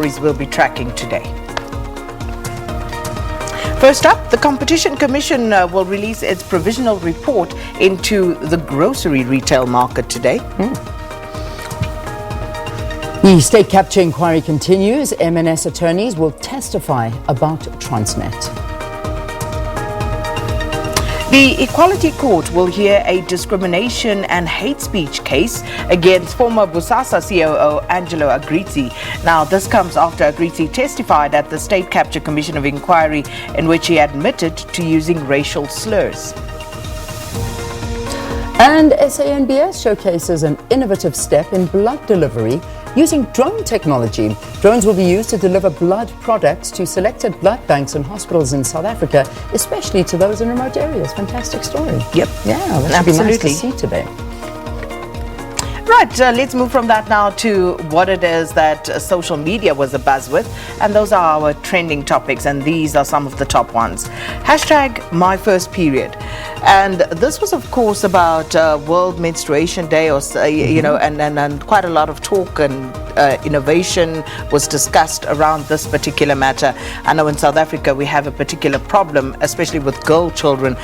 stories we'll be tracking today. First up, the Competition Commission will release its provisional report into the grocery retail market today. The state capture inquiry continues. MNS attorneys will testify about Transnet. The Equality Court will hear a discrimination and hate speech case against former Busasa COO Angelo Agrizzi. Now, this comes after Agrizzi testified at the State Capture Commission of Inquiry, in which he admitted to using racial slurs. And SANBS showcases an innovative step in blood delivery using drone technology. Drones will be used to deliver blood products to selected blood banks and hospitals in South Africa, especially to those in remote areas. Fantastic story. Yep. Yeah, that should be nice to see today. Right, let's move from that now to what it is that social media was abuzz with. And those are our trending topics, and these are some of the top ones. Hashtag my first period. And this was, of course, about World Menstruation Day, or you know, and quite a lot of talk and innovation was discussed around this particular matter. I know in South Africa we have a particular problem, especially with girl children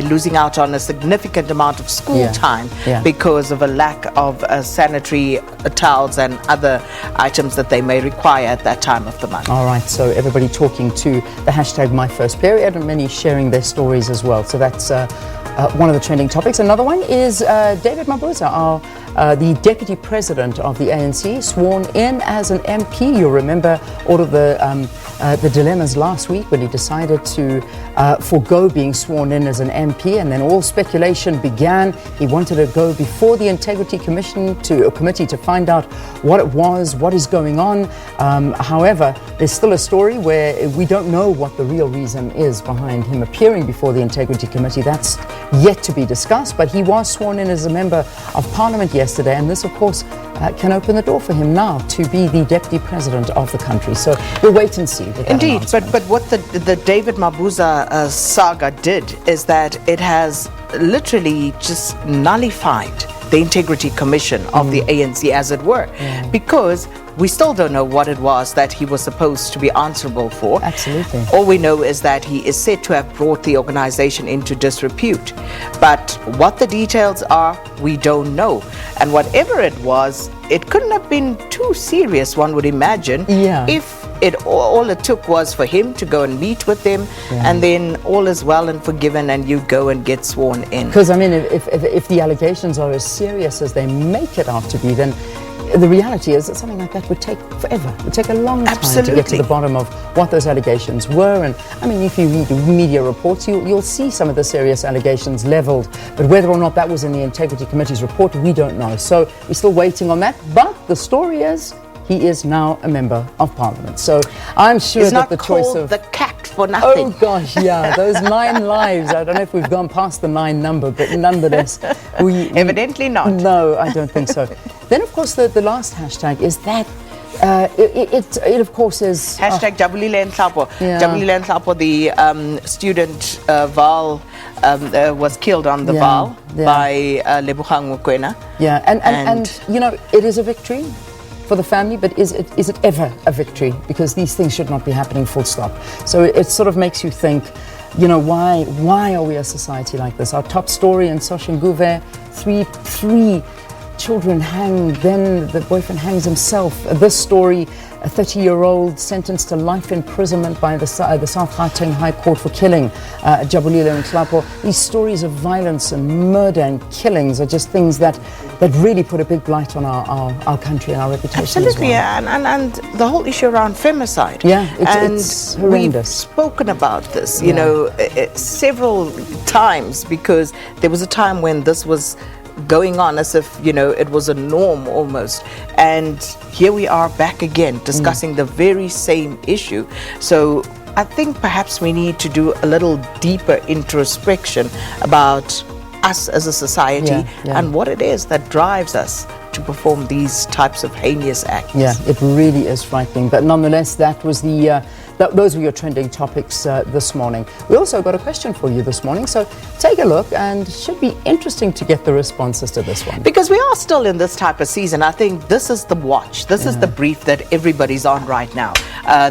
losing out on a significant amount of school time because of a lack of sanitary towels and other items that they may require at that time of the month. All right, so everybody talking to the hashtag my first period, and many sharing their stories as well. So that's one of the trending topics. Another one is David Mabuza, the Deputy President of the ANC, sworn in as an MP. You'll remember all of the dilemmas last week when he decided to forego being sworn in as an MP, and then all speculation began. He wanted to go before the Integrity Committee to find out what it was, what is going on. However, there's still a story where we don't know what the real reason is behind him appearing before the Integrity Committee. That's yet to be discussed, but he was sworn in as a member of Parliament yesterday, and this, of course, can open the door for him now to be the Deputy President of the country. So we'll wait and see. Indeed, but what the David Mabuza saga did is that it has literally just nullified the Integrity Commission of the ANC, as it were, because we still don't know what it was that he was supposed to be answerable for. Absolutely. All we know is that he is said to have brought the organization into disrepute. But what the details are, we don't know. And whatever it was, it couldn't have been too serious, one would imagine, if all it took was for him to go and meet with them, and then all is well and forgiven, and you go and get sworn in. Because, I mean, if the allegations are as serious as they make it out to be, then the reality is that something like that would take forever. It would take a long time to get to the bottom of what those allegations were. And I mean, if you read media reports, you'll see some of the serious allegations leveled. But whether or not that was in the Integrity Committee's report, we don't know. So we're still waiting on that. But the story is, he is now a member of Parliament. So I'm sure that the choice of the cat for nothing. Oh gosh, yeah, those 9 lives. I don't know if we've gone past the 9 number, but nonetheless, evidently not. No, I don't think so. Then, of course, the last hashtag is that it of course is hashtag Jabulile Nhlapo. Jabulile Nhlapo, the student Val was killed on the Val by Lebogang Mokoena. Yeah, and you know, it is a victory for the family, but is it ever a victory? Because these things should not be happening, full stop. So it sort of makes you think, you know, why are we a society like this? Our top story in Soshanguve, three children hanged, then the boyfriend hangs himself. This story, a 30-year-old sentenced to life imprisonment by the South Gauteng High Court for killing Jabulile Nhlapo. These stories of violence and murder and killings are just things that really put a big blight on our country and our reputation. Absolutely, as well. and the whole issue around femicide. Yeah, it's horrendous. We've spoken about this, you know, several times, because there was a time when this was going on as if, you know, it was a norm almost, and here we are back again discussing the very same issue. So I think perhaps we need to do a little deeper introspection about us as a society and what it is that drives us to perform these types of heinous acts. Yeah, it really is frightening. But nonetheless, that was those were your trending topics this morning. We also got a question for you this morning, so take a look, and it should be interesting to get the responses to this one. Because we are still in this type of season. I think this is the watch. This is the brief that everybody's on right now.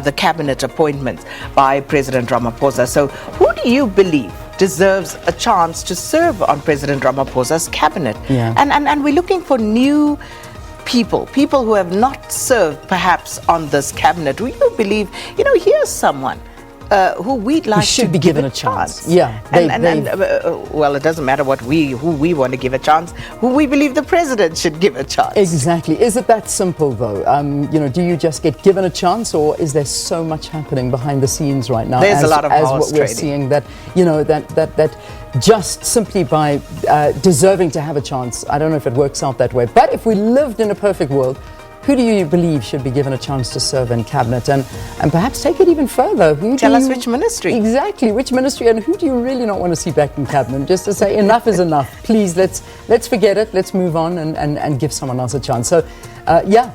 The cabinet appointments by President Ramaphosa. So who do you believe deserves a chance to serve on President Ramaphosa's cabinet? Yeah. And we're looking for new people who have not served perhaps on this cabinet. We do believe, here's someone who we'd like should be given a chance. Yeah. Well, it doesn't matter who we want to give a chance, who we believe the president should give a chance. Exactly. Is it that simple though? Do you just get given a chance, or is there so much happening behind the scenes right now? There's a lot of what we're seeing that, that just simply by deserving to have a chance, I don't know if it works out that way. But if we lived in a perfect world, who do you believe should be given a chance to serve in cabinet? And perhaps take it even further. Tell us which ministry. Exactly, which ministry, and who do you really not want to see back in cabinet? Just to say enough is enough. Please, let's forget it. Let's move on and give someone else a chance. So,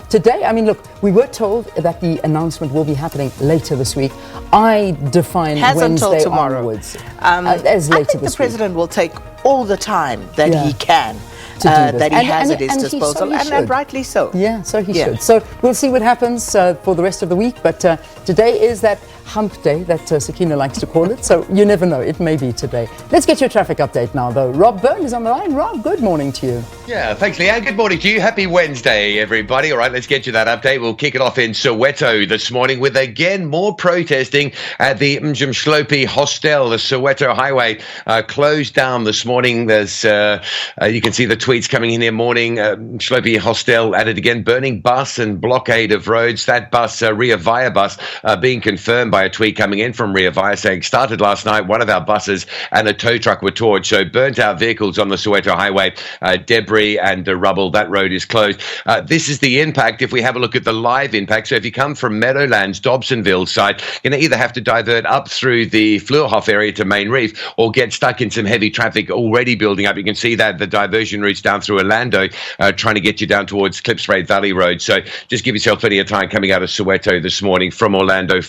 today, look, we were told that the announcement will be happening later this week. I define Wednesday until tomorrow. Onwards as later I think the president will take all the time that he can. That he has at his disposal, and rightly so. Yeah, so he should. So we'll see what happens for the rest of the week, but today is that hump day that Sakina likes to call it, so you never know, it may be today. Let's get your traffic update now, though. Rob Byrne is on the line. Rob, good morning to you. Yeah, thanks, Leanne. Good morning to you. Happy Wednesday, everybody. All right, let's get you that update. We'll kick it off in Soweto this morning with, again, more protesting at the Mjimshlopi Hostel. The Soweto Highway closed down this morning. There's, you can see the tweets coming in here morning. Mjimshlopi Hostel at it again, burning bus and blockade of roads. That bus, Ria Vaya bus, being confirmed by a tweet coming in from Ria Vaya saying, started last night, one of our buses and a tow truck were torched. So burnt out vehicles on the Soweto Highway, debris and rubble. That road is closed. This is the impact if we have a look at the live impact. So if you come from Meadowlands, Dobsonville side, you're going to either have to divert up through the Fleurhof area to Main Reef or get stuck in some heavy traffic already building up. You can see that the diversion routes down through Orlando trying to get you down towards Klipspruit Valley Road. So just give yourself plenty of time coming out of Soweto this morning from Orlando,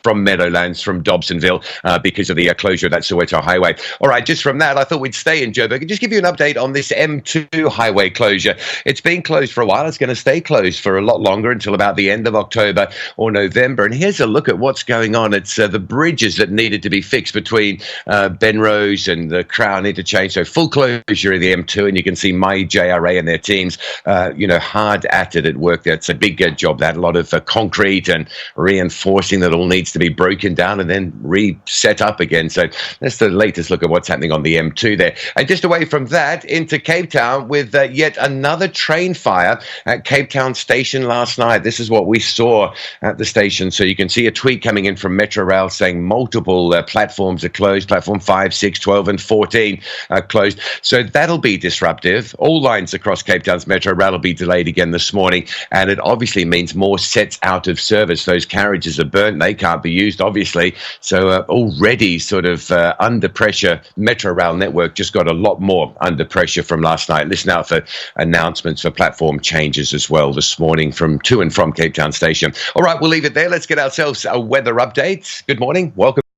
from Meadowlands, from Dobsonville, because of the closure of that Soweto Highway. All right, just from that, I thought we'd stay in Joburg and just give you an update on this M2 highway closure. It's been closed for a while. It's going to stay closed for a lot longer until about the end of October or November. And here's a look at what's going on. It's the bridges that needed to be fixed between Benrose and the Crown Interchange. So full closure of the M2, and you can see my JRA and their teams, hard at it at work. That's a big job. That a lot of concrete and reinforcing that all needs to be broken down and then reset up again. So that's the latest look at what's happening on the M2 there. And just away from that, into Cape Town with yet another train fire at Cape Town Station last night. This is what we saw at the station. So you can see a tweet coming in from Metro Rail saying multiple platforms are closed. Platform 5, 6, 12 and 14 are closed. So that'll be disruptive. All lines across Cape Town's Metro Rail will be delayed again this morning. And it obviously means more sets out of service. Those carriages are burnt. They can't be used, obviously. So already sort of under pressure. Metro Rail network just got a lot more under pressure from last night. Listen out for announcements for platform changes as well this morning from to and from Cape Town Station. All right, we'll leave it there. Let's get ourselves a weather update. Good morning. Welcome.